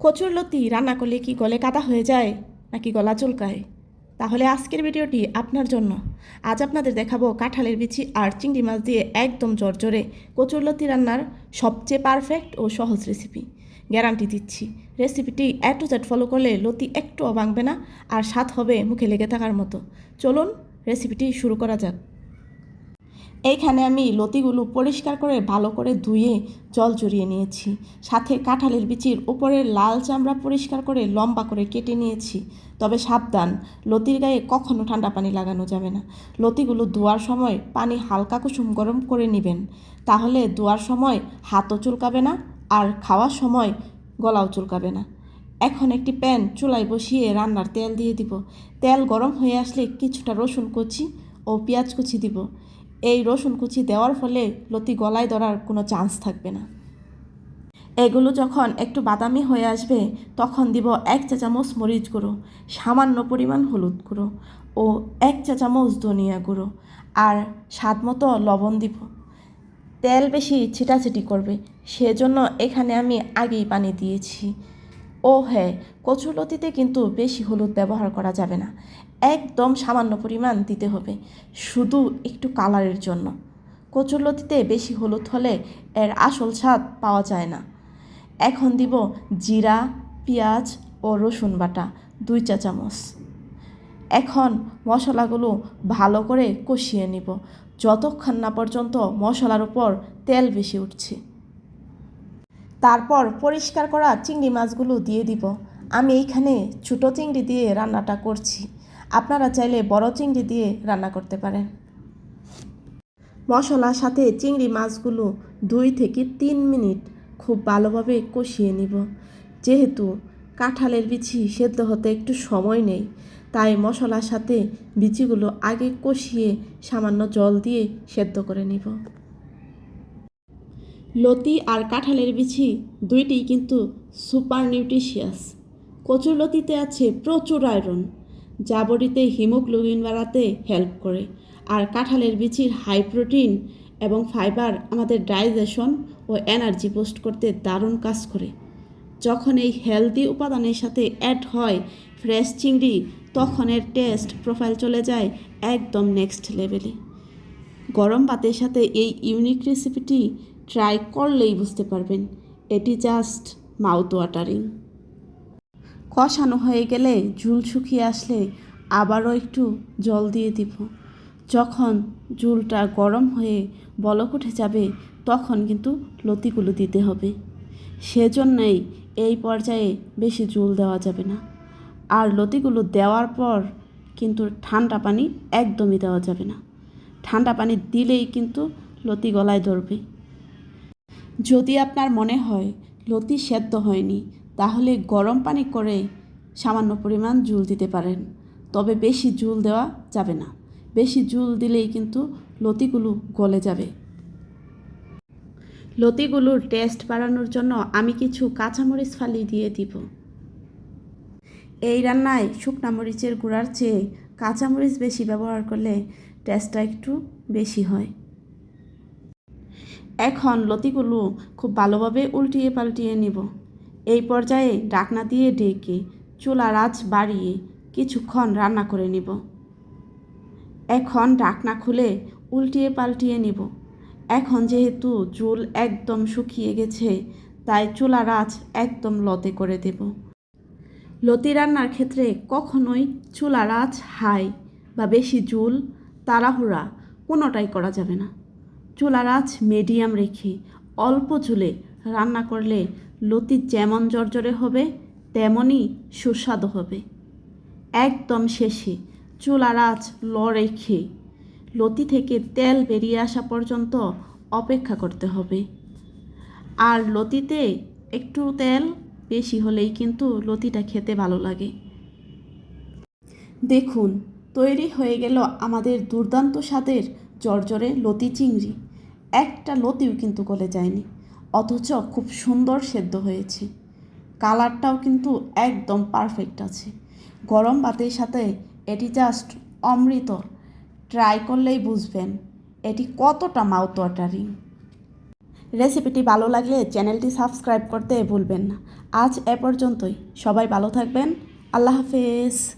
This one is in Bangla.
কচুরলতি রান্না করলে কি গলে কাদা হয়ে যায় নাকি গলা চুলকায়? তাহলে আজকের ভিডিওটি আপনার জন্য। আজ আপনাদের দেখাবো কাঁঠালের বিচি আর চিংড়ি মাছ দিয়ে একদম জর্জরে কচুরলতি রান্নার সবচেয়ে পারফেক্ট ও সহজ রেসিপি। গ্যারান্টি দিচ্ছি, রেসিপিটি এ টু জেড ফলো করলে লতি একটুও ভাঙবে না আর স্বাদ হবে মুখে লেগে থাকার মতো। চলুন রেসিপিটি শুরু করা যাক। এইখানে আমি লতিগুলো পরিষ্কার করে ভালো করে ধুয়ে জল ঝরিয়ে নিয়েছি। সাথে কাঁঠালের বিচির উপরের লাল চামড়া পরিষ্কার করে লম্বা করে কেটে নিয়েছি। তবে সাবধান, লতির গায়ে কখনো ঠান্ডা পানি লাগানো যাবে না। লতিগুলো ধোয়ার সময় পানি হালকা কুসুম গরম করে নেবেন, তাহলে ধোয়ার সময় হাতও চুলকাবে না আর খাওয়ার সময় গলাও চুলকাবে না। এখন একটি প্যান চুলায় বসিয়ে রান্নার তেল দিয়ে দিব। তেল গরম হয়ে আসলে কিছুটা রসুন কুচি ও পেঁয়াজ কুচি দিব। এই রসুন কুচি দেওয়ার ফলে লতি গলায় ধরার কোনো চান্স থাকবে না। এগুলো যখন একটু বাদামি হয়ে আসবে তখন দিব 1 চা চামচ মরিচ গুঁড়ো, সামান্য পরিমাণ হলুদ গুঁড়ো ও 1 চা চামচ ধনিয়া গুঁড়ো আর স্বাদ মতো লবণ দিব। তেল বেশি ছিটাছিটি করবে, সেজন্য এখানে আমি আগেই পানি দিয়েছি। ও হ্যাঁ, কচুরলতিতে কিন্তু বেশি হলুদ ব্যবহার করা যাবে না, একদম সামান্য পরিমাণ দিতে হবে, শুধু একটু কালারের জন্য। কচুরলতিতে বেশি হলুদ হলে এর আসল স্বাদ পাওয়া যায় না। এখন দিব জিরা, পেঁয়াজ ও রসুন বাটা 2 চা চামচ। এখন মশলাগুলো ভালো করে কষিয়ে নিব যতক্ষণ না পর্যন্ত মশলার উপর তেল বেশি উঠছে। তারপর পরিষ্কার করা চিংড়ি মাছগুলো দিয়ে দিব। আমি এইখানে ছোটো চিংড়ি দিয়ে রান্নাটা করছি, আপনারা চাইলে বড় চিংড়ি দিয়ে রান্না করতে পারেন। মশলার সাথে চিংড়ি মাছগুলো 2 থেকে 3 মিনিট খুব ভালোভাবে কষিয়ে নিব। যেহেতু কাঁঠালের বিচি সেদ্ধ হতে একটু সময় নেই, তাই মশলার সাথে বিচিগুলো আগে কষিয়ে সামান্য জল দিয়ে সেদ্ধ করে নিব। লতি আর কাঁঠালের বিচি দুইটিই কিন্তু সুপার নিউট্রিশিয়াস। কচুরলতিতে আছে প্রচুর আয়রন, যা বডিতে হিমোগ্লোবিন বাড়াতে হেল্প করে, আর কাঁঠালের বিচির হাই প্রোটিন এবং ফাইবার আমাদের ডাইজেশন ও এনার্জি বুস্ট করতে দারুণ কাজ করে। যখন এই হেলদি উপাদানের সাথে অ্যাড হয় ফ্রেশ চিংড়ি, তখন এর টেস্ট প্রোফাইল চলে যায় একদম নেক্সট লেভেলে। গরম ভাতের সাথে এই ইউনিক রেসিপিটি ট্রাই করলেই বুঝতে পারবেন, এটি জাস্ট মাউথ ওয়াটারিং। কষানো হয়ে গেলে ঝুল শুকিয়ে আসলে আবারও একটু জল দিয়ে দিব। যখন ঝুলটা গরম হয়ে বলক উঠে যাবে তখন কিন্তু লতিগুলো দিতে হবে। সেজন্যই এই পর্যায়ে বেশি ঝুল দেওয়া যাবে না। আর লতিগুলো দেওয়ার পর কিন্তু ঠান্ডা পানি একদমই দেওয়া যাবে না। ঠান্ডা পানি দিলেই কিন্তু লতি গলায় ধরবে। যদি আপনার মনে হয় লতি সেদ্ধ হয়নি, তাহলে গরম পানি করে সামান্য পরিমাণ জল দিতে পারেন, তবে বেশি জল দেওয়া যাবে না। বেশি জল দিলেই কিন্তু লতিগুলো গলে যাবে। লতিগুলোর টেস্ট বাড়ানোর জন্য আমি কিছু কাঁচামরিচ ফালি দিয়ে দিব। এই রান্নায় শুকনা মরিচের গুঁড়ার চেয়ে কাঁচামরিচ বেশি ব্যবহার করলে টেস্টটা একটু বেশি হয়। এখন লতিগুলো খুব ভালোভাবে উল্টিয়ে পাল্টিয়ে নিব। এই পর্যায়ে ঢাকনা দিয়ে ঢেকে চুলার আঁচ বাড়িয়ে কিছুক্ষণ রান্না করে নিব। এখন ঢাকনা খুলে উল্টিয়ে পাল্টিয়ে নিব। এখন যেহেতু ঝোল একদম শুকিয়ে গেছে, তাই চুলার আঁচ একদম লতে করে দেব। লতি রান্নার ক্ষেত্রে কখনোই চুলার আঁচ হাই বা বেশি ঝোল, তাড়াহুড়া কোনোটাই করা যাবে না। চুলার আঁচ মিডিয়াম রেখে অল্প ঝোলে রান্না করলে লতি যেমন জর্জরে হবে তেমনই সুস্বাদু হবে। একদম শেষে চুলার আঁচ লো রেখে লতি থেকে তেল বেরিয়ে আসা পর্যন্ত অপেক্ষা করতে হবে। আর লতিতে একটু তেল বেশি হলেই কিন্তু লতিটা খেতে ভালো লাগে। দেখুন, তৈরি হয়ে গেল আমাদের দুর্দান্ত স্বাদের জর্জরে লতি চিংড়ি। একটা লতিও কিন্তু গলে যায়নি, অথচ খুব সুন্দর সেদ্ধ হয়েছে। কালারটাও কিন্তু একদম পারফেক্ট আছে। গরম ভাতের সাথে এটি জাস্ট অমৃত। ট্রাই করলেই বুঝবেন এটি কতটা মাউথ ওয়াটারিং। রেসিপিটি ভালো লাগলে চ্যানেলটি সাবস্ক্রাইব করতে ভুলবেন না। আজ এ পর্যন্তই। সবাই ভালো থাকবেন। আল্লাহ হাফেজ।